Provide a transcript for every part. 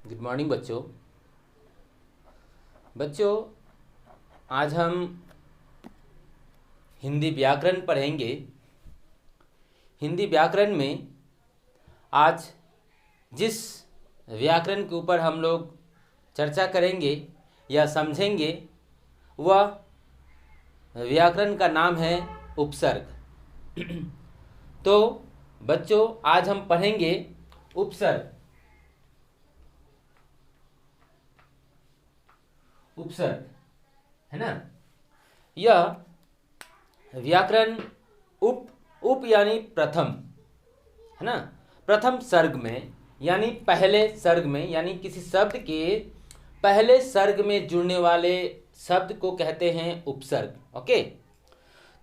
Good morning बच्चों। बच्चों, आज हम हिंदी व्याकरण पढ़ेंगे। हिंदी व्याकरण में आज जिस व्याकरण के ऊपर हम लोग चर्चा करेंगे या समझेंगे वह व्याकरण का नाम है उपसर्ग। तो बच्चों, आज हम पढ़ेंगे उपसर्ग। उपसर्ग है ना। यह व्याकरण उप यानी प्रथम है ना। प्रथम सर्ग में यानी पहले सर्ग में, यानी किसी शब्द के पहले सर्ग में जुड़ने वाले शब्द को कहते हैं उपसर्ग। ओके,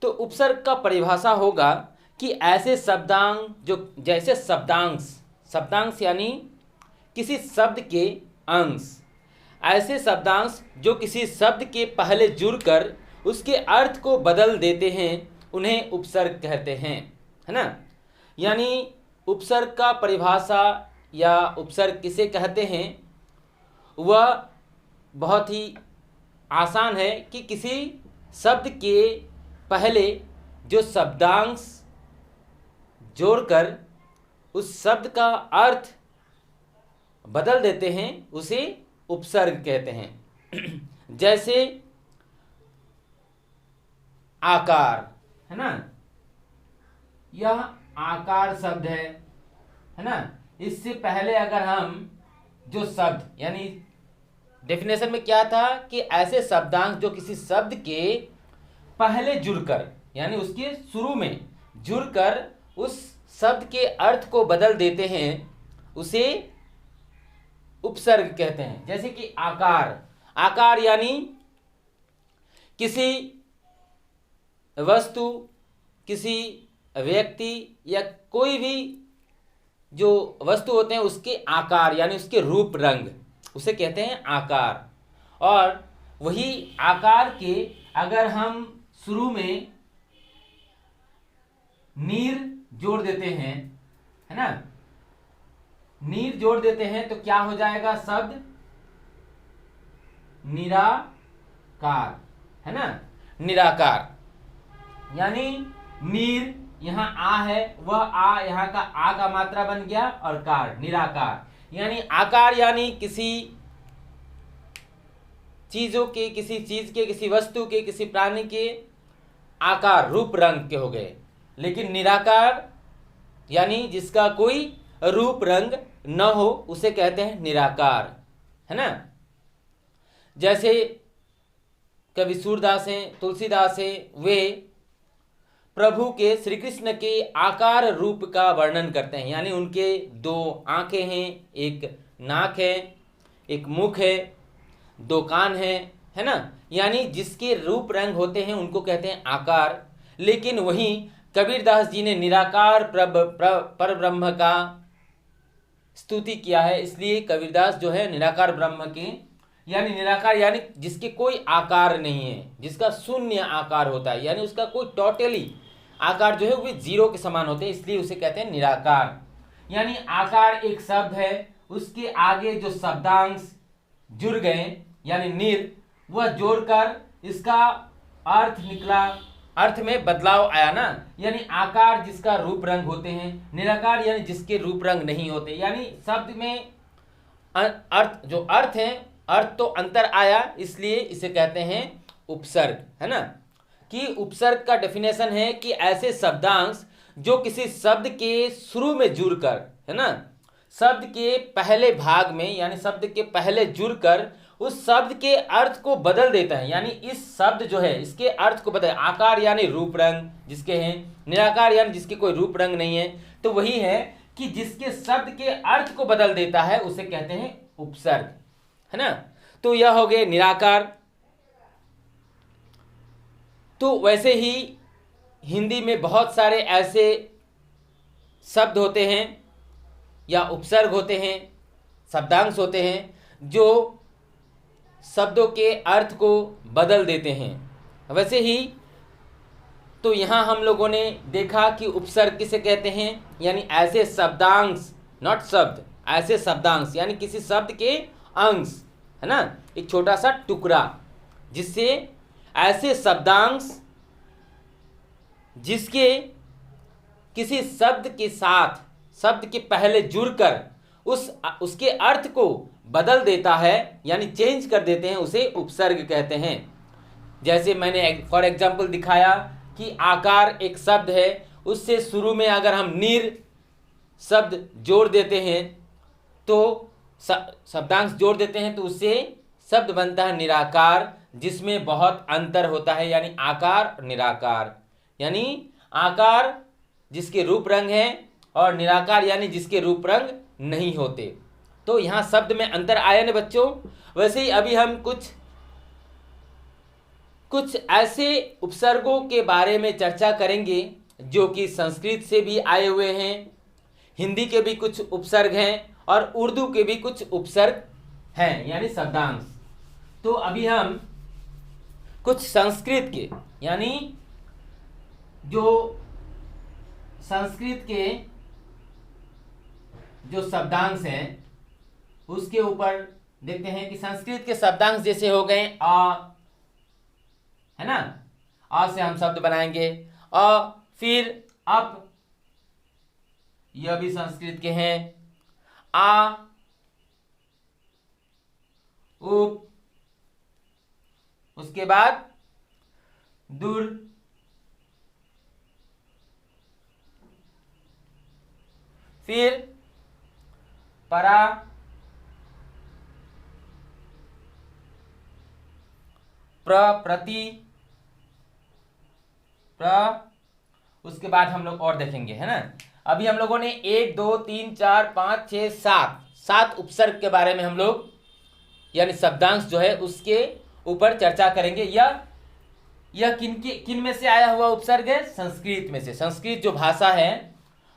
तो उपसर्ग का परिभाषा होगा कि ऐसे शब्दांग जो जैसे शब्दांश यानी किसी शब्द के अंश, ऐसे शब्दांश जो किसी शब्द के पहले जुड़कर उसके अर्थ को बदल देते हैं उन्हें उपसर्ग कहते हैं, है ना। यानी उपसर्ग का परिभाषा या उपसर्ग किसे कहते हैं वह बहुत ही आसान है कि किसी शब्द के पहले जो शब्दांश जोड़कर उस शब्द का अर्थ बदल देते हैं उसे उपसर्ग कहते हैं। जैसे आकार है ना, यह आकार शब्द है ना। इससे पहले अगर हम जो शब्द यानी डेफिनेशन में क्या था कि ऐसे शब्दांश जो किसी शब्द के पहले जुड़कर यानी उसके शुरू में जुड़कर उस शब्द के अर्थ को बदल देते हैं उसे उपसर्ग कहते हैं। जैसे कि आकार यानी किसी वस्तु, किसी व्यक्ति या कोई भी जो वस्तु होते हैं उसके आकार यानी उसके रूप रंग, उसे कहते हैं आकार। और वही आकार के अगर हम शुरू में नीर जोड़ देते हैं, है ना, नीर जोड़ देते हैं तो क्या हो जाएगा शब्द निराकार, है ना। निराकार यानी नीर यहाँ आ है, वह आ यहाँ का आ का मात्रा बन गया और कार निराकार। यानी आकार यानी किसी चीजों के, किसी चीज के, किसी वस्तु के, किसी प्राणी के आकार रूप रंग के हो गए। लेकिन निराकार यानी जिसका कोई रूप रंग न हो उसे कहते हैं निराकार, है ना। जैसे कवि सूरदास हैं, तुलसीदास हैं, वे प्रभु के श्री कृष्ण के आकार रूप का वर्णन करते हैं। यानी उनके दो आंखें हैं, एक नाक है, एक मुख है, दो कान है ना। यानी जिसके रूप रंग होते हैं उनको कहते हैं आकार। लेकिन वहीं कबीरदास जी ने निराकार पर ब्रह्म का स्तुति किया है, इसलिए कबीरदास जो है निराकार ब्रह्म के यानी निराकार यानी जिसके कोई आकार नहीं है, जिसका शून्य आकार होता है, यानी उसका कोई टोटली आकार जो है वो जीरो के समान होते हैं, इसलिए उसे कहते हैं निराकार। यानी आकार एक शब्द है, उसके आगे जो शब्दांश जुड़ गए यानी निर, वह जोड़कर इसका अर्थ निकला, अर्थ में बदलाव आया ना। यानी आकार जिसका रूप रंग होते हैं, निराकार यानी जिसके रूप रंग नहीं होते। यानी शब्द में अर्थ जो अर्थ है, अर्थ तो अंतर आया, इसलिए इसे कहते हैं उपसर्ग, है ना। कि उपसर्ग का डेफिनेशन है कि ऐसे शब्दांश जो किसी शब्द के शुरू में जुड़कर, है ना, शब्द के पहले भाग में यानी शब्द के पहले जुड़कर उस शब्द के अर्थ को बदल देता है। यानी इस शब्द जो है इसके अर्थ को बदल, आकार यानी रूप रंग जिसके हैं, निराकार यानी जिसके कोई रूप रंग नहीं है। तो वही है कि जिसके शब्द के अर्थ को बदल देता है उसे कहते हैं उपसर्ग, है ना। तो यह हो गए निराकार। तो वैसे ही हिंदी में बहुत सारे ऐसे शब्द होते हैं या उपसर्ग होते हैं, शब्दांश होते हैं जो शब्दों के अर्थ को बदल देते हैं। वैसे ही तो यहाँ हम लोगों ने देखा कि उपसर्ग किसे कहते हैं, यानी ऐसे शब्दांश, नॉट शब्द, ऐसे शब्दांश यानी किसी शब्द के अंश, है ना, एक छोटा सा टुकड़ा, जिससे ऐसे शब्दांश जिसके किसी शब्द के साथ, शब्द के पहले जुड़कर उसके अर्थ को बदल देता है यानी चेंज कर देते हैं, उसे उपसर्ग कहते हैं। जैसे मैंने फॉर एग्जाम्पल दिखाया कि आकार एक शब्द है, उससे शुरू में अगर हम निर शब्द जोड़ देते हैं तो शब्दांश जोड़ देते हैं तो उससे शब्द बनता है निराकार, जिसमें बहुत अंतर होता है, यानी आकार निराकार, यानी आकार जिसके रूप रंग है और निराकार यानी जिसके रूप रंग नहीं होते। तो यहाँ शब्द में अंतर आया ना बच्चों। वैसे ही अभी हम कुछ ऐसे उपसर्गों के बारे में चर्चा करेंगे जो कि संस्कृत से भी आए हुए हैं, हिंदी के भी कुछ उपसर्ग हैं और उर्दू के भी कुछ उपसर्ग हैं यानी शब्दांश। तो अभी हम कुछ संस्कृत के यानी जो संस्कृत के जो शब्दांश हैं उसके ऊपर देखते हैं कि संस्कृत के शब्दांश जैसे हो गए आ, है ना, आ से हम शब्द बनाएंगे, फिर अप, यह भी संस्कृत के हैं, आ, उप, उसके बाद दूर, फिर परा, प्रति, उसके बाद हम लोग और देखेंगे, है ना। अभी हम लोगों ने 1 2 3 4 5 6 7 उपसर्ग के बारे में हम लोग यानी शब्दांश जो है उसके ऊपर चर्चा करेंगे। यह किन में से आया हुआ उपसर्ग है? संस्कृत में से। संस्कृत जो भाषा है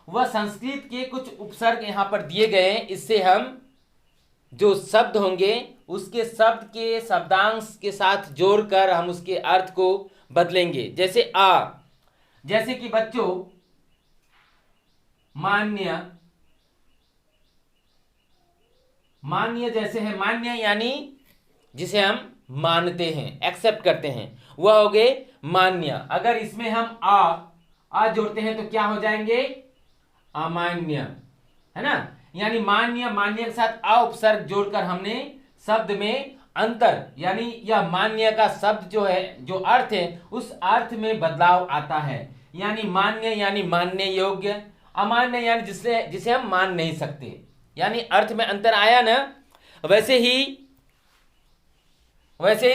वह संस्कृत के कुछ उपसर्ग यहाँ पर दिए गए हैं, इससे हम जो शब्द होंगे उसके शब्द के शब्दांश के साथ जोड़कर हम उसके अर्थ को बदलेंगे। जैसे जैसे कि बच्चों मान्य जैसे है, मान्य यानी जिसे हम मानते हैं, एक्सेप्ट करते हैं, वह हो गए मान्य। अगर इसमें हम आ जोड़ते हैं तो क्या हो जाएंगे? अमान्य, है ना। यानी मान्य के साथ अ उपसर्ग जोड़कर हमने शब्द में अंतर यानी यह मान्य का शब्द जो है, जो अर्थ है, उस अर्थ में बदलाव आता है। यानी मान्य यानी मानने योग्य, अमान्य यानी जिसे हम मान नहीं सकते, यानी अर्थ में अंतर आया ना। वैसे ही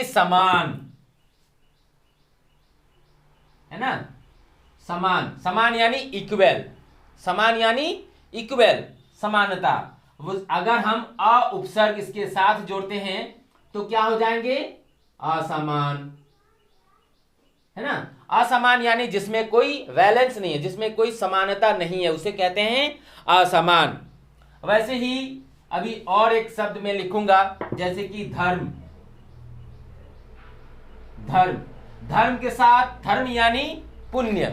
समान, है ना, समान यानी इक्वल, समान यानी इक्वल, समानता। अगर हम अ उपसर्ग इसके साथ जोड़ते हैं तो क्या हो जाएंगे? असमान, है ना। असमान यानी जिसमें कोई बैलेंस नहीं है, जिसमें कोई समानता नहीं है, उसे कहते हैं असमान। वैसे ही अभी और एक शब्द में लिखूंगा, जैसे कि धर्म। धर्म के साथ धर्म यानी पुण्य,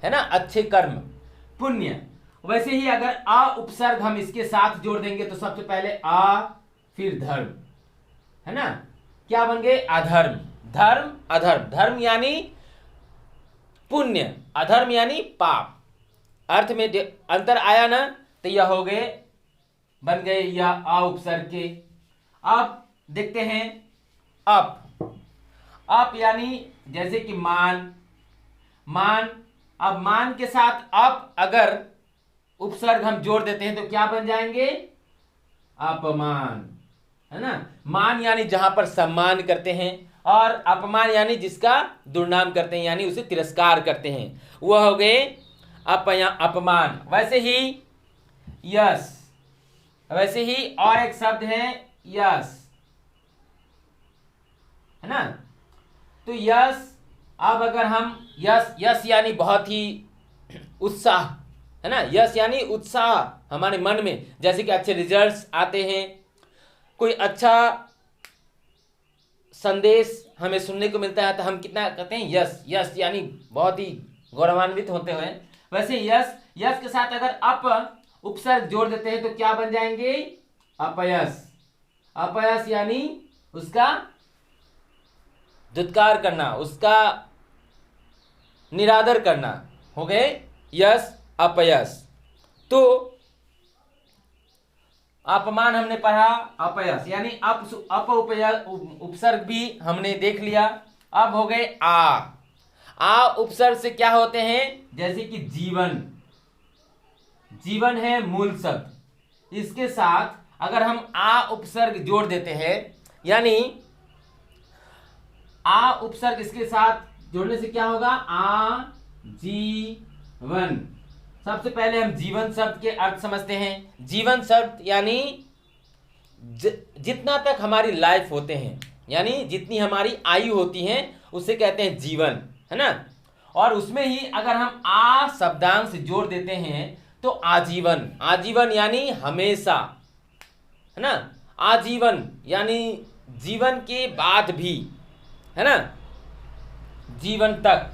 है ना, अच्छे कर्म, पुण्य। वैसे ही अगर आ उपसर्ग हम इसके साथ जोड़ देंगे तो सबसे पहले आ फिर धर्म, है ना, क्या बन गए? अधर्म। धर्म अधर्म, धर्म यानी पुण्य, अधर्म यानी पाप। अर्थ में अंतर आया ना, तो यह हो गए, बन गए या आ उपसर्ग के। अब देखते हैं अप यानी जैसे कि मान। अब मान के साथ अप अगर उपसर्ग हम जोड़ देते हैं तो क्या बन जाएंगे? अपमान, है ना। मान यानी जहां पर सम्मान करते हैं और अपमान यानी जिसका दुर्नाम करते हैं, यानी उसे तिरस्कार करते हैं, वह हो गए अपमान। वैसे ही यश, वैसे ही और एक शब्द है यश, है ना। तो यश, अब अगर हम यश यानी बहुत ही उत्साह, है ना, यश यानी उत्साह हमारे मन में, जैसे कि अच्छे रिजल्ट्स आते हैं, कोई अच्छा संदेश हमें सुनने को मिलता है तो हम कितना कहते हैं? यश यानी बहुत ही गौरवान्वित होते हुए। वैसे यश के साथ अगर अप उपसर्ग जोड़ देते हैं तो क्या बन जाएंगे? अपयस। अपयस यानी उसका दुत्कार करना, उसका निरादर करना, हो गए यस अपयस। तो अपमान हमने पढ़ा, अपयस यानी अप उपसर्ग भी हमने देख लिया। अब हो गए आ उपसर्ग से क्या होते हैं? जैसे कि जीवन, जीवन है मूल शब्द, इसके साथ अगर हम आ उपसर्ग जोड़ देते हैं, यानी आ उपसर्ग इसके साथ जोड़ने से क्या होगा? आ जीवन। सबसे पहले हम जीवन शब्द के अर्थ समझते हैं। जीवन शब्द यानी जितना तक हमारी लाइफ होते हैं, यानी जितनी हमारी आयु होती है उसे कहते हैं जीवन, है ना। और उसमें ही अगर हम आ शब्दांश जोड़ देते हैं तो आजीवन। आजीवन यानी हमेशा, है ना। आजीवन यानी जीवन के बाद भी, है ना। जीवन तक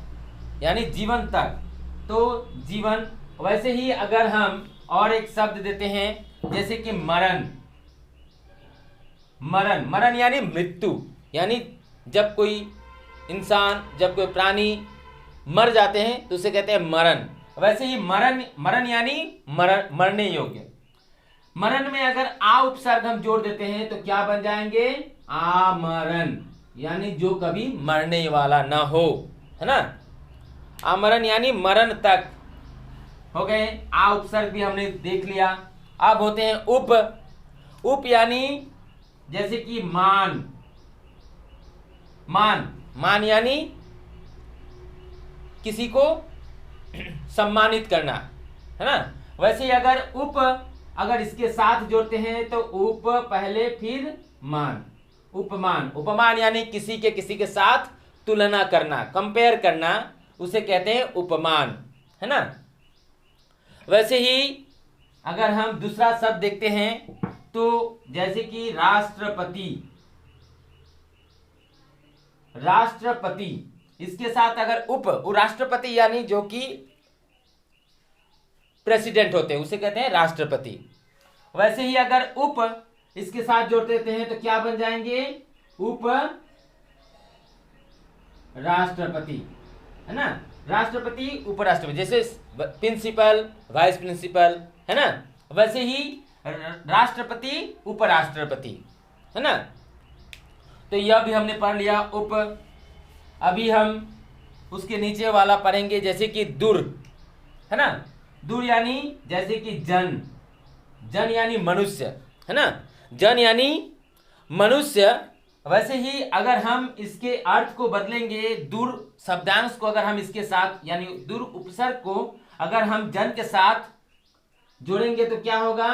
यानी जीवन तक, तो जीवन। वैसे ही अगर हम और एक शब्द देते हैं जैसे कि मरण। मरण, मरण यानी मृत्यु, यानी जब कोई इंसान, जब कोई प्राणी मर जाते हैं तो उसे कहते हैं मरण। वैसे ही मरण, मरण यानी मरने योग्य। मरण में अगर आ उपसर्ग हम जोड़ देते हैं तो क्या बन जाएंगे? आमरण, यानी जो कभी मरने वाला ना हो, है ना। आमरण यानी मरण तक, हो गए। आ उपसर्ग भी हमने देख लिया। अब होते हैं उप। उप यानी जैसे कि मान। मान, मान यानी किसी को सम्मानित करना, है ना। वैसे ही अगर उप अगर इसके साथ जोड़ते हैं तो उप पहले फिर मान, उपमान। उपमान यानी किसी के साथ तुलना करना, कंपेयर करना, उसे कहते हैं उपमान, है ना। वैसे ही अगर हम दूसरा शब्द देखते हैं तो जैसे कि राष्ट्रपति। राष्ट्रपति, इसके साथ अगर उप राष्ट्रपति यानी जो कि प्रेसिडेंट होते हैं उसे कहते हैं राष्ट्रपति। वैसे ही अगर उप इसके साथ जोड़ देते हैं तो क्या बन जाएंगे? उप राष्ट्रपति, है ना। राष्ट्रपति, उपराष्ट्रपति, जैसे प्रिंसिपल, वाइस प्रिंसिपल, है ना। वैसे ही राष्ट्रपति, उपराष्ट्रपति, है ना। तो यह भी हमने पढ़ लिया उप। अभी हम उसके नीचे वाला पढ़ेंगे जैसे कि दुर, है ना। दुर यानी जैसे कि जन। जन यानी मनुष्य, है ना। जन यानी मनुष्य। वैसे ही अगर हम इसके अर्थ को बदलेंगे, दूर शब्दांश को अगर हम इसके साथ यानी दूर उपसर्ग को अगर हम जन के साथ जोड़ेंगे तो क्या होगा?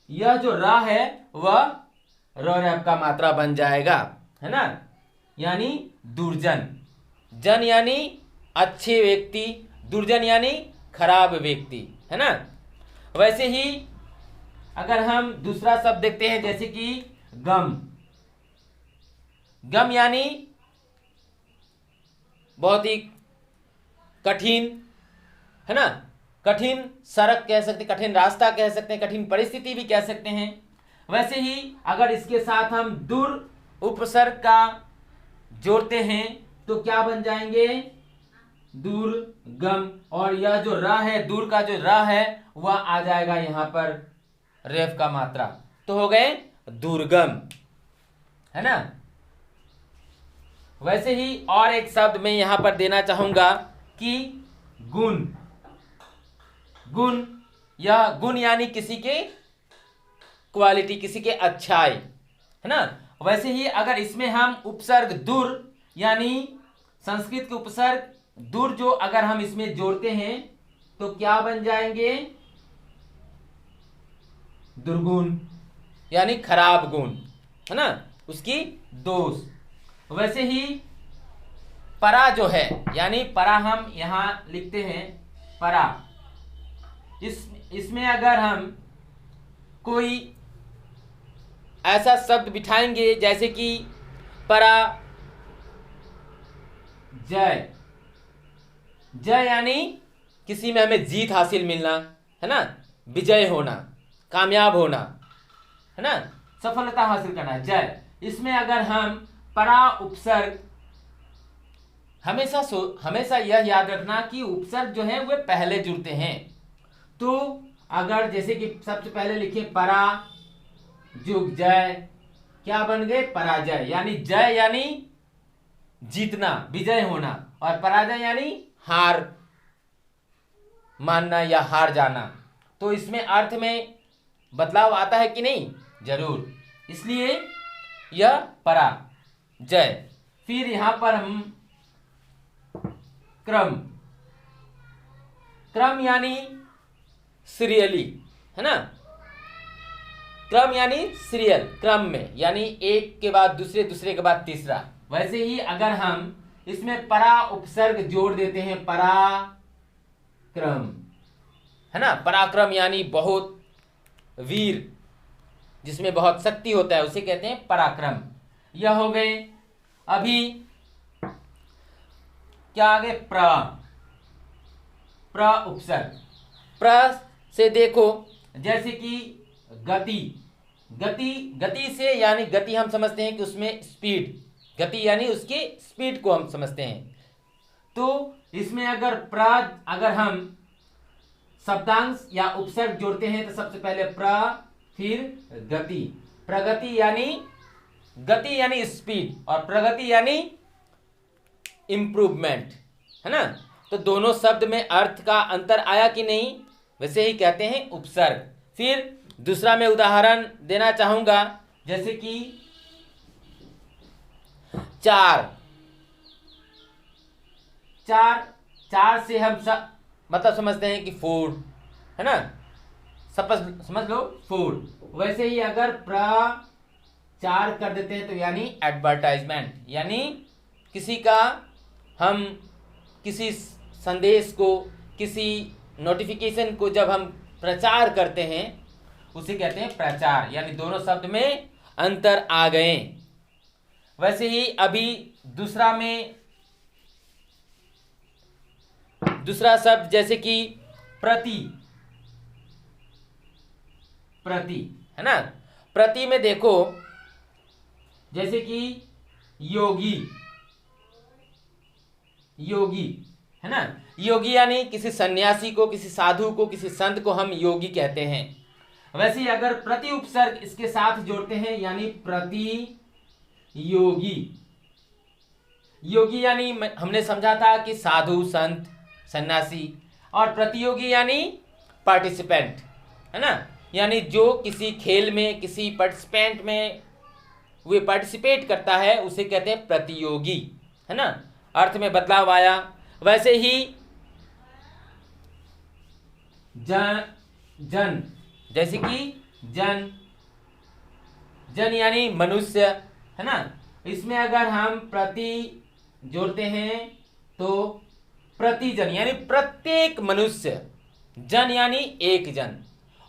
यह जो र है वह र का मात्रा बन जाएगा, है ना। यानी दुर्जन। जन यानी अच्छे व्यक्ति, दुर्जन यानी खराब व्यक्ति, है ना। वैसे ही अगर हम दूसरा शब्द देखते हैं जैसे कि गम। गम यानी बहुत ही कठिन, है ना। कठिन सड़क कह सकते, कठिन रास्ता कह सकते हैं, कठिन परिस्थिति भी कह सकते हैं। वैसे ही अगर इसके साथ हम दूर उपसर्ग का जोड़ते हैं तो क्या बन जाएंगे? दुर्गम। और यह जो र है, दूर का जो र है वह आ जाएगा यहां पर रेफ का मात्रा, तो हो गए दुर्गम, है ना। वैसे ही और एक शब्द मैं यहां पर देना चाहूंगा कि गुण। गुण, यह गुण यानी किसी के क्वालिटी, किसी के अच्छाई, है ना। वैसे ही अगर इसमें हम उपसर्ग दुर यानी संस्कृत के उपसर्ग दुर जो अगर हम इसमें जोड़ते हैं तो क्या बन जाएंगे? दुर्गुण यानी खराब गुण, है ना, उसकी दोष। वैसे ही परा जो है, यानी परा हम यहां लिखते हैं परा। इसमें अगर हम कोई ऐसा शब्द बिठाएंगे जैसे कि परा जय। जय यानी किसी में हमें जीत हासिल मिलना, है ना, विजय होना, कामयाब होना, है ना, सफलता हासिल करना, जय। इसमें अगर हम परा उपसर्ग, हमेशा यह याद रखना कि उपसर्ग जो है वे पहले जुड़ते हैं। तो अगर जैसे कि सबसे पहले लिखे परा जुग जय, क्या बन गए, पराजय। यानी जय यानी जीतना, विजय होना, और पराजय यानी हार मानना या हार जाना। तो इसमें अर्थ में बदलाव आता है कि नहीं, जरूर, इसलिए यह परा जय। फिर यहां पर हम क्रम, क्रम यानी सीरियली, है ना, क्रम यानी सीरियल, क्रम में, यानी एक के बाद दूसरे, दूसरे के बाद तीसरा। वैसे ही अगर हम इसमें परा उपसर्ग जोड़ देते हैं, पराक्रम, है ना, पराक्रम यानी बहुत वीर, जिसमें बहुत शक्ति होता है, उसे कहते हैं पराक्रम। यह हो गए। अभी क्या आगे, प्र उपसर्ग। प्र से देखो, जैसे कि गति, गति से, यानी गति हम समझते हैं कि उसमें स्पीड, गति यानी उसकी स्पीड को हम समझते हैं। तो इसमें अगर हम शब्दांश या उपसर्ग जोड़ते हैं तो सबसे पहले फिर गति, प्रगति यानी, गति यानी स्पीड, और प्रगति यानी इंप्रूवमेंट, है ना। तो दोनों शब्द में अर्थ का अंतर आया कि नहीं, वैसे ही कहते हैं उपसर्ग। फिर दूसरा मैं उदाहरण देना चाहूंगा, जैसे कि चार से हम मतलब समझते हैं कि फूड, है ना, समझ लो फूड। वैसे ही अगर प्रचार कर देते हैं तो यानी एडवर्टाइजमेंट, यानी हम किसी संदेश को, किसी नोटिफिकेशन को जब हम प्रचार करते हैं उसे कहते हैं प्रचार। यानी दोनों शब्द में अंतर आ गए। वैसे ही अभी दूसरा शब्द जैसे कि प्रति, है ना, प्रति में देखो, जैसे कि योगी, है ना, योगी यानी किसी सन्यासी को, किसी साधु को, किसी संत को हम योगी कहते हैं। वैसे ही अगर प्रति उपसर्ग इसके साथ जोड़ते हैं, यानी प्रति योगी। योगी यानी हमने समझा था कि साधु, संत, सन्यासी, और प्रतियोगी यानी पार्टिसिपेंट, है ना, यानी जो किसी खेल में, किसी पार्टिसिपेंट में वे पार्टिसिपेट करता है उसे कहते हैं प्रतियोगी, है ना। अर्थ में बदलाव आया। वैसे ही जन, जैसे कि जन यानी मनुष्य, है ना। इसमें अगर हम प्रति जोड़ते हैं तो प्रतिजन यानी प्रत्येक मनुष्य, जन यानी एक जन,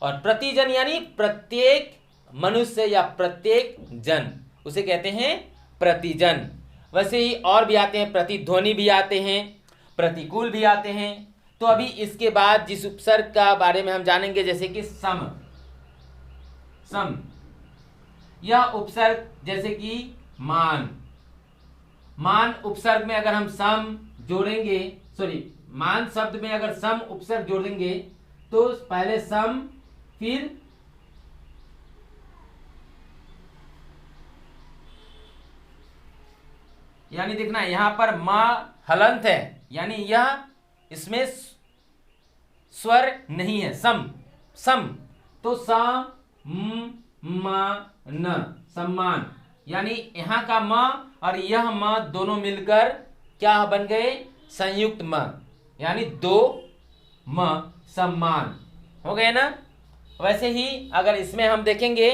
और प्रतिजन यानी प्रत्येक मनुष्य या प्रत्येक जन, उसे कहते हैं प्रतिजन। वैसे ही और भी आते हैं, प्रतिध्वनि भी आते हैं, प्रतिकूल भी आते हैं। तो अभी इसके बाद जिस उपसर्ग का बारे में हम जानेंगे, जैसे कि सम, यह उपसर्ग, जैसे कि मान उपसर्ग में अगर हम सम जोड़ेंगे, मान शब्द में अगर सम उपसर्ग जोड़ेंगे तो पहले सम, फिर यानी देखना यहां पर मां हलंत है, यानी यह इसमें स्वर नहीं है, सम तो न, सम्मान, यानी यहां का म और यह म दोनों मिलकर क्या बन गए, संयुक्त म, यानी दो म, सम्मान हो गए ना। वैसे ही अगर इसमें हम देखेंगे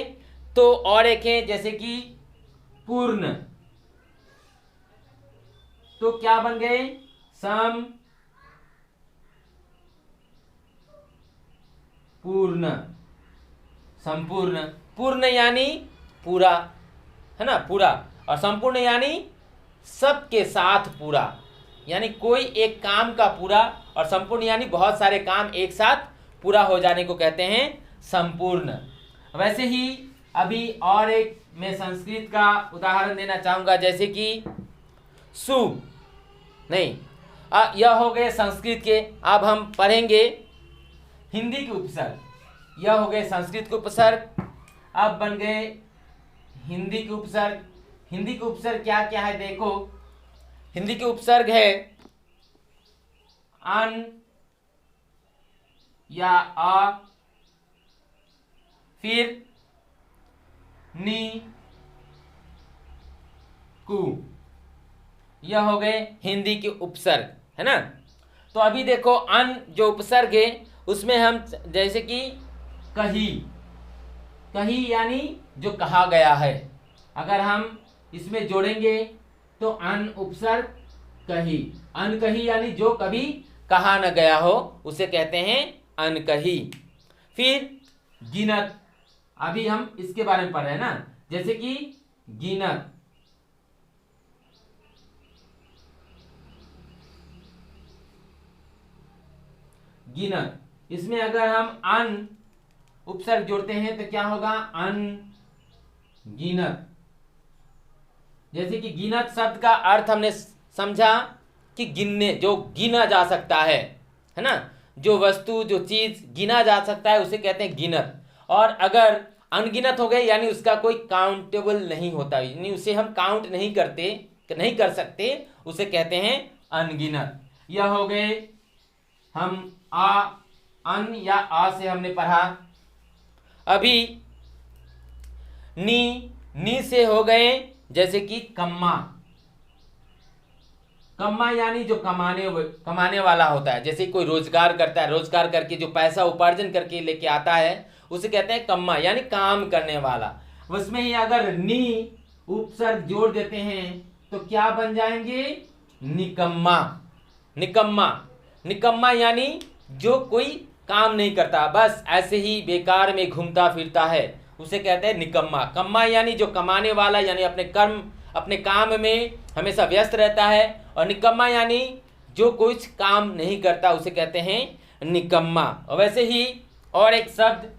तो और एक है, जैसे कि पूर्ण, तो क्या बन गए, संपूर्ण, पूर्ण यानी पूरा, है ना, पूरा, और संपूर्ण यानी सबके साथ पूरा, यानी कोई एक काम का पूरा, और संपूर्ण यानी बहुत सारे काम एक साथ पूरा हो जाने को कहते हैं संपूर्ण। वैसे ही अभी और एक मैं संस्कृत का उदाहरण देना चाहूँगा, जैसे कि शुभ नहीं, यह हो गए संस्कृत के। अब हम पढ़ेंगे हिंदी के उपसर्ग। यह हो गए संस्कृत के उपसर्ग, अब बन गए हिंदी के उपसर्ग। हिंदी के उपसर्ग क्या क्या है देखो। हिंदी के उपसर्ग है अन या अ, फिर नी, कु। यह हो गए हिंदी के उपसर्ग, है ना। तो अभी देखो अन जो उपसर्ग है उसमें हम जैसे कि कही, कही यानी जो कहा गया है, अगर हम इसमें जोड़ेंगे तो अन उपसर्ग कही। अन कही यानी जो कभी कहा न गया हो उसे कहते हैं अनकही। फिर गिनत, अभी हम इसके बारे में पढ़ रहे हैं ना, जैसे कि गिनत, गिनत। इसमें अगर हम अन उपसर्ग जोड़ते हैं तो क्या होगा, अन गिनत। जैसे कि गिनत शब्द का अर्थ हमने समझा कि गिनने, जो गिना जा सकता है ना, जो वस्तु जो चीज गिना जा सकता है उसे कहते हैं गिनत। और अगर अनगिनत हो गए यानी उसका कोई काउंटेबल नहीं होता, यानी उसे हम काउंट नहीं करते, नहीं कर सकते, उसे कहते हैं अनगिनत। यह हो गए हम अन या आ से हमने पढ़ा। अभी नी से हो गए जैसे कि कम्मा। कम्मा यानी जो कमाने वाला होता है, जैसे कोई रोजगार करता है, रोजगार करके जो पैसा उपार्जन करके लेके आता है उसे कहते हैं कम्मा, यानी काम करने वाला। उसमें ही अगर नी उपसर्ग जोड़ देते हैं तो क्या बन जाएंगे, निकम्मा। निकम्मा, निकम्मा यानी जो कोई काम नहीं करता, बस ऐसे ही बेकार में घूमता फिरता है, उसे कहते हैं निकम्मा। कम्मा यानी जो कमाने वाला, यानी अपने काम में हमेशा व्यस्त रहता है। और निकम्मा यानी जो कुछ काम नहीं करता उसे कहते हैं निकम्मा। और वैसे ही और एक शब्द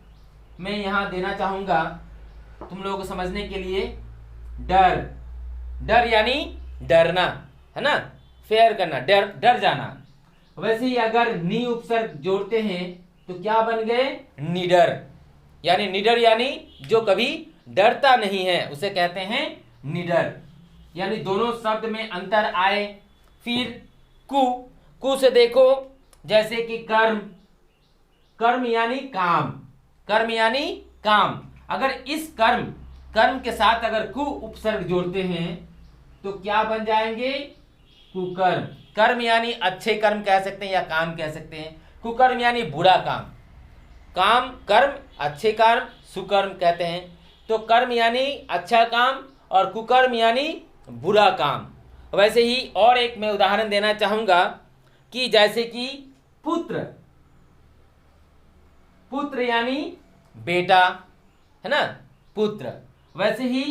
मैं यहाँ देना चाहूँगा तुम लोगों को समझने के लिए, डर। डर यानी डरना, है ना, फेयर करना, डर जाना। वैसे ही अगर नी उपसर्ग जोड़ते हैं तो क्या बन गए, निडर। यानी निडर यानी जो कभी डरता नहीं है उसे कहते हैं निडर। यानी दोनों शब्द में अंतर आए। फिर कु से देखो, जैसे कि कर्म। कर्म यानी काम, कर्म यानी काम। अगर इस कर्म के साथ अगर कु उपसर्ग जोड़ते हैं तो क्या बन जाएंगे, कुकर्म। कर्म यानी अच्छे कर्म कह सकते हैं या काम कह सकते हैं। कुकर्म यानी बुरा काम। कर्म अच्छे कर्म, सुकर्म कहते हैं। तो कर्म यानी अच्छा काम और कुकर्म यानी बुरा काम। वैसे ही और एक मैं उदाहरण देना चाहूंगा कि जैसे कि पुत्र। पुत्र यानी बेटा, है ना, पुत्र। वैसे ही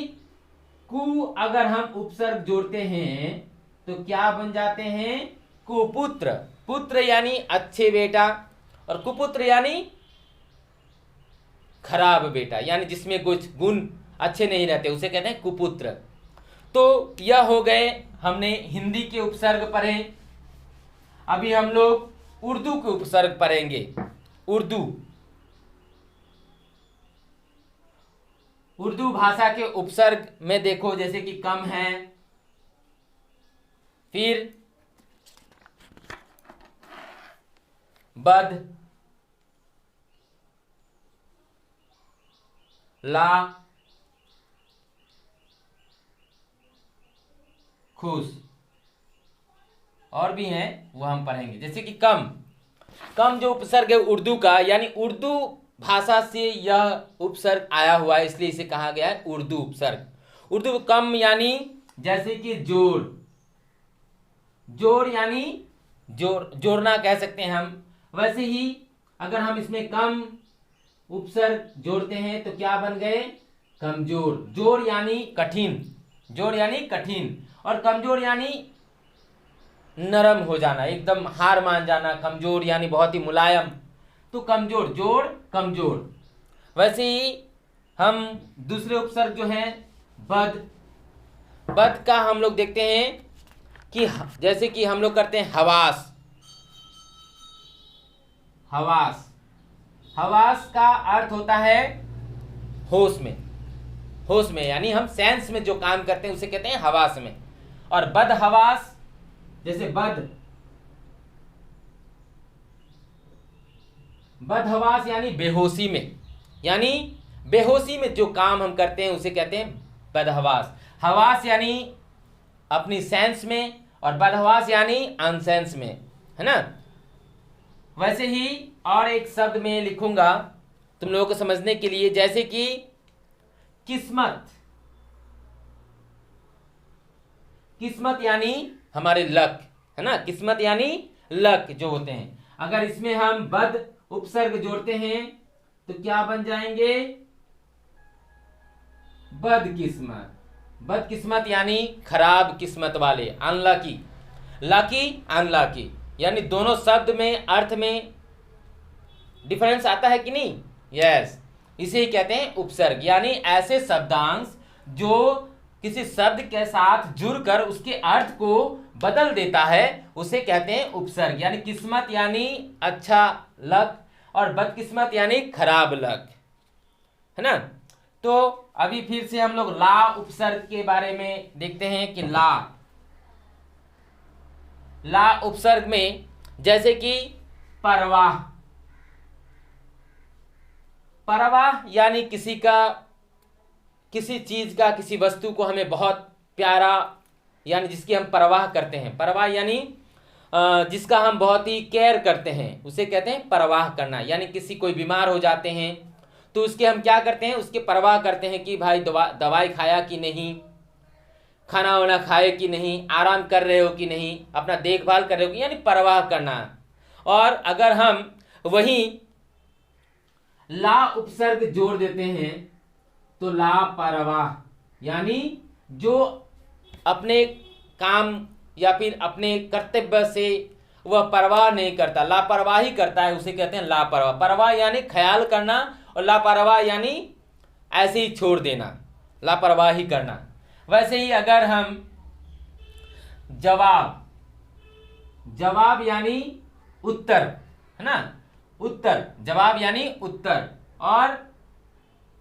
कु अगर हम उपसर्ग जोड़ते हैं तो क्या बन जाते हैं, कुपुत्र। पुत्र यानी अच्छे बेटा और कुपुत्र यानी खराब बेटा, यानी जिसमें कुछ गुण अच्छे नहीं रहते उसे कहते हैं कुपुत्र। तो यह हो गए हमने हिंदी के उपसर्ग पढ़े। अभी हम लोग उर्दू के उपसर्ग पढ़ेंगे। उर्दू भाषा के उपसर्ग में देखो, जैसे कि कम है, फिर बद, ला, खुश, और भी हैं वो हम पढ़ेंगे। जैसे कि कम जो उपसर्ग है उर्दू का, यानी उर्दू भाषा से यह उपसर्ग आया हुआ है, इसलिए इसे कहा गया है उर्दू उपसर्ग। उर्दू कम यानी जैसे कि जोड़ यानी जोड़ना कह सकते हैं हम। वैसे ही अगर हम इसमें कम उपसर्ग जोड़ते हैं तो क्या बन गए, कमजोर। जोड़ यानी कठिन, और कमजोर यानी नरम हो जाना, एकदम हार मान जाना। कमजोर यानी बहुत ही मुलायम। तो कमजोर, जोड़ कमजोर। वैसे ही हम दूसरे उपसर्ग जो हैं बद, बद का हम लोग देखते हैं कि जैसे कि हम लोग करते हैं हवास, हवास, हवास का अर्थ होता है होश में, होश में, यानी हम सेंस में जो काम करते हैं उसे कहते हैं हवास में। और बद हवास, जैसे बद, बद हवास यानी बेहोशी में, यानी बेहोशी में जो काम हम करते हैं उसे कहते हैं बदहवास। हवास यानी अपनी सेंस में और बदहवास यानी अनसेंस में, है ना। वैसे ही और एक शब्द में लिखूंगा तुम लोगों को समझने के लिए, जैसे कि किस्मत, किस्मत यानी हमारे लक, है ना, किस्मत यानी लक जो होते हैं। अगर इसमें हम बद उपसर्ग जोड़ते हैं तो क्या बन जाएंगे, बदकिस्मत। बदकिस्मत यानी खराब किस्मत वाले, अनलकी, लकी अनलकी, यानी दोनों शब्द में अर्थ में डिफरेंस आता है कि नहीं। यस, इसे ही कहते हैं उपसर्ग, यानी ऐसे शब्दांश जो किसी शब्द के साथ जुड़कर उसके अर्थ को बदल देता है उसे कहते हैं उपसर्ग। यानी किस्मत यानी अच्छा लक और बदकिस्मत यानी खराब लक, है ना। तो अभी फिर से हम लोग ला उपसर्ग के बारे में देखते हैं कि ला, ला उपसर्ग में जैसे कि परवाह, परवाह यानी किसी का, किसी चीज का, किसी वस्तु को हमें बहुत प्यारा, यानी जिसकी हम परवाह करते हैं, परवाह यानी जिसका हम बहुत ही केयर करते हैं उसे कहते हैं परवाह करना। यानी किसी कोई बीमार हो जाते हैं तो उसके हम क्या करते हैं, उसके परवाह करते हैं कि भाई दवाई खाया कि नहीं, खाना वाना खाए कि नहीं, आराम कर रहे हो कि नहीं, अपना देखभाल कर रहे हो कि, यानी परवाह करना। और अगर हम वहीं ला उपसर्ग जोड़ देते हैं तो लापरवाह, यानी जो अपने काम या फिर अपने कर्तव्य से वह परवाह नहीं करता, लापरवाही करता है, उसे कहते हैं लापरवाह। परवाह यानी ख्याल करना और लापरवाह यानी ऐसे ही छोड़ देना, लापरवाही करना। वैसे ही अगर हम जवाब, जवाब यानी उत्तर, है ना, उत्तर, जवाब यानी उत्तर, और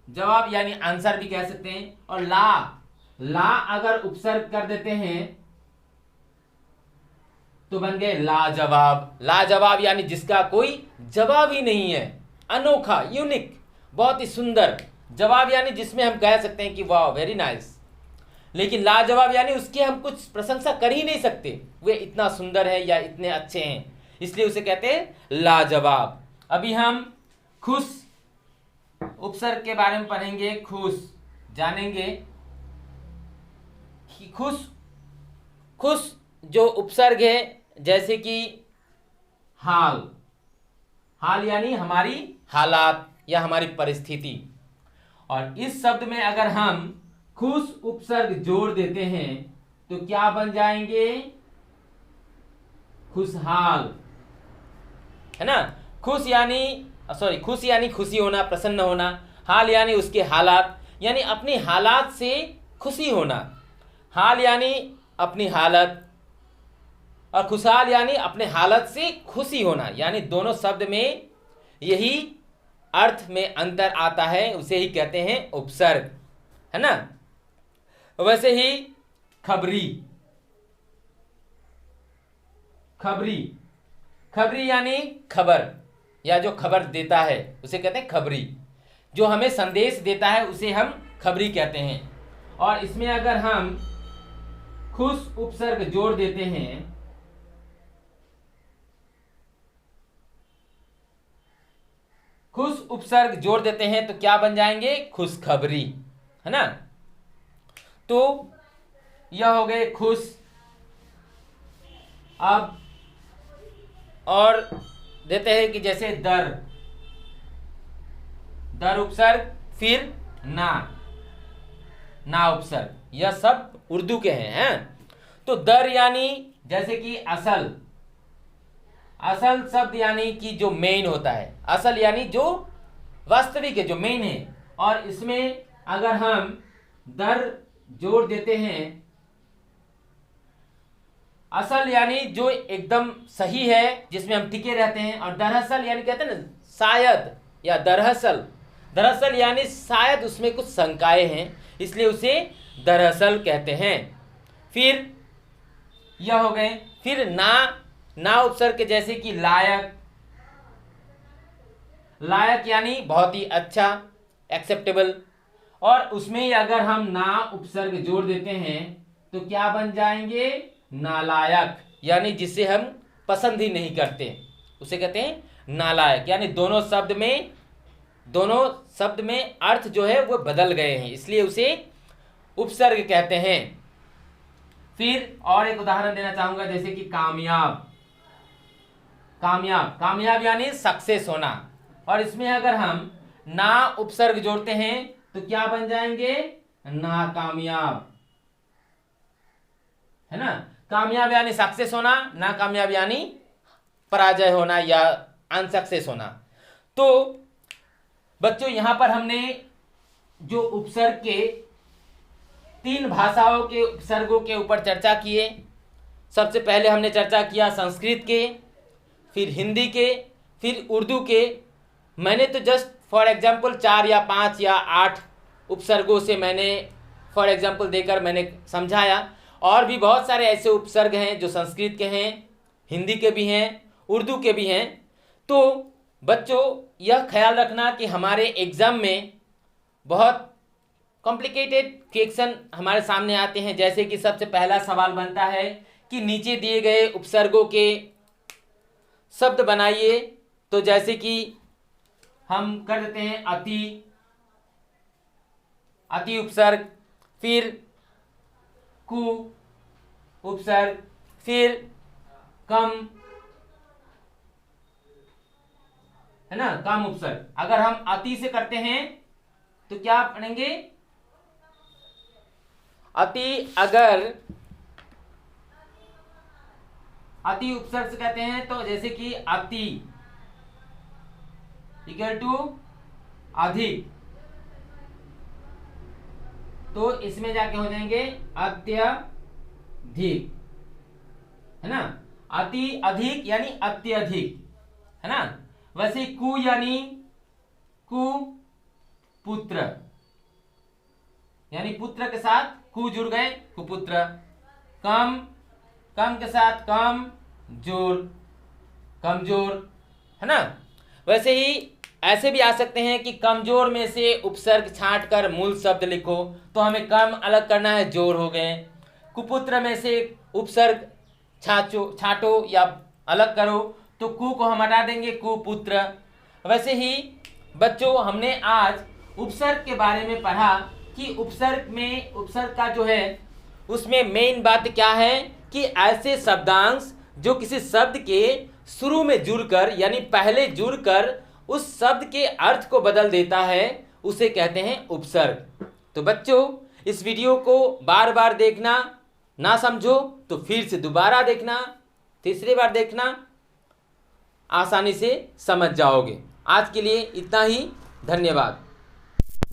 जवाब यानी आंसर भी कह सकते हैं। और ला, ला अगर उपसर्ग कर देते हैं तो बन गए लाजवाब। लाजवाब यानी जिसका कोई जवाब ही नहीं है, अनोखा, यूनिक, बहुत ही सुंदर। जवाब यानी जिसमें हम कह सकते हैं कि वाह वेरी नाइस, लेकिन लाजवाब यानी उसकी हम कुछ प्रशंसा कर ही नहीं सकते, वे इतना सुंदर है या इतने अच्छे हैं, इसलिए उसे कहते हैं लाजवाब। अभी हम खुश उपसर्ग के बारे में पढ़ेंगे, खुश जानेंगे कि खुश, खुश जो उपसर्ग है जैसे कि हाल, हाल यानी हमारी हालात या हमारी परिस्थिति। और इस शब्द में अगर हम खुश उपसर्ग जोड़ देते हैं तो क्या बन जाएंगे, खुशहाल, है ना। खुश यानी सॉरी, खुश यानी खुशी होना, प्रसन्न होना, हाल यानी उसके हालात, यानी अपनी हालात से खुशी होना। हाल यानी अपनी हालत और खुशहाल यानी अपने हालत से खुशी होना, यानी दोनों शब्द में यही अर्थ में अंतर आता है, उसे ही कहते हैं उपसर्ग, है ना। वैसे ही खबरी, खबरी, खबरी यानी खबर या जो खबर देता है उसे कहते हैं खबरी, जो हमें संदेश देता है उसे हम खबरी कहते हैं। और इसमें अगर हम खुश उपसर्ग जोड़ देते हैं खुश उपसर्ग जोड़ देते हैं तो क्या बन जाएंगे, खुशखबरी, है ना। तो यह हो गए खुश। अब और देते हैं कि जैसे दर, दर उपसर्ग, फिर ना, ना उपसर्ग, यह सब उर्दू के हैं। तो दर यानी जैसे कि असल, असल शब्द यानी कि जो मेन होता है, असल यानी जो वास्तविक है, जो मेन है। और इसमें अगर हम दर जोड़ देते हैं, असल यानी जो एकदम सही है, जिसमें हम टिके रहते हैं, और दरअसल यानी कहते हैं ना शायद या दरअसल, दरअसल यानी शायद उसमें कुछ शंकाएं हैं, इसलिए उसे दरअसल कहते हैं। फिर यह हो गए। फिर ना उपसर्ग के जैसे कि लायक, लायक यानी बहुत ही अच्छा, एक्सेप्टेबल। और उसमें ही अगर हम ना उपसर्ग जोड़ देते हैं तो क्या बन जाएंगे, नालायक, यानी जिसे हम पसंद ही नहीं करते, उसे कहते हैं नालायक। यानी दोनों शब्द में अर्थ जो है वो बदल गए हैं, इसलिए उसे उपसर्ग कहते हैं। फिर और एक उदाहरण देना चाहूंगा, जैसे कि कामयाब, कामयाब, कामयाब यानी सक्सेस होना। और इसमें अगर हम ना उपसर्ग जोड़ते हैं तो क्या बन जाएंगे, नाकामयाब, है ना। कामयाब यानी सक्सेस होना, नाकामयाब यानी पराजय होना या अनसक्सेस होना। तो बच्चों यहां पर हमने जो उपसर्ग के 3 भाषाओं के उपसर्गों के ऊपर चर्चा किए। सबसे पहले हमने चर्चा किया संस्कृत के, फिर हिंदी के, फिर उर्दू के। मैंने तो जस्ट फॉर एग्जाम्पल 4 या 5 या 8 उपसर्गों से मैंने फॉर एग्जाम्पल देकर मैंने समझाया। और भी बहुत सारे ऐसे उपसर्ग हैं जो संस्कृत के हैं, हिंदी के भी हैं, उर्दू के भी हैं। तो बच्चों यह ख्याल रखना कि हमारे एग्ज़ाम में बहुत कॉम्प्लिकेटेड क्वेश्चन हमारे सामने आते हैं। जैसे कि सबसे पहला सवाल बनता है कि नीचे दिए गए उपसर्गों के शब्द बनाइए। तो जैसे कि हम कर देते हैं अति, अति उपसर्ग, फिर कु उपसर्ग, फिर कम, है ना, कम उपसर्ग। अगर हम अति से करते हैं तो क्या पढ़ेंगे, अति, अगर अति उपसर्ग से कहते हैं तो जैसे कि अति इक्वल टू अधिक, तो इसमें जाके हो जाएंगे अत्यधिक, है ना। अति अधिक यानी अत्यधिक, है ना। वैसे कु यानी कुपुत्र, यानी पुत्र के साथ कु जुड़ गए, कुपुत्र। कम, कम के साथ कम जोर, कमजोर, है ना। वैसे ही ऐसे भी आ सकते हैं कि कमजोर में से उपसर्ग छांट कर मूल शब्द लिखो, तो हमें कम अलग करना है, जोर हो गए। कुपुत्र में से उपसर्ग छांटो या अलग करो, तो कु को हम हटा देंगे, कुपुत्र। वैसे ही बच्चों हमने आज उपसर्ग के बारे में पढ़ा कि उपसर्ग का जो है उसमें मेन बात क्या है कि ऐसे शब्दांश जो किसी शब्द के शुरू में जुड़कर यानी पहले जुड़कर उस शब्द के अर्थ को बदल देता है, उसे कहते हैं उपसर्ग। तो बच्चों इस वीडियो को बार बार देखना, ना समझो तो फिर से दोबारा देखना, तीसरी बार देखना, आसानी से समझ जाओगे। आज के लिए इतना ही, धन्यवाद।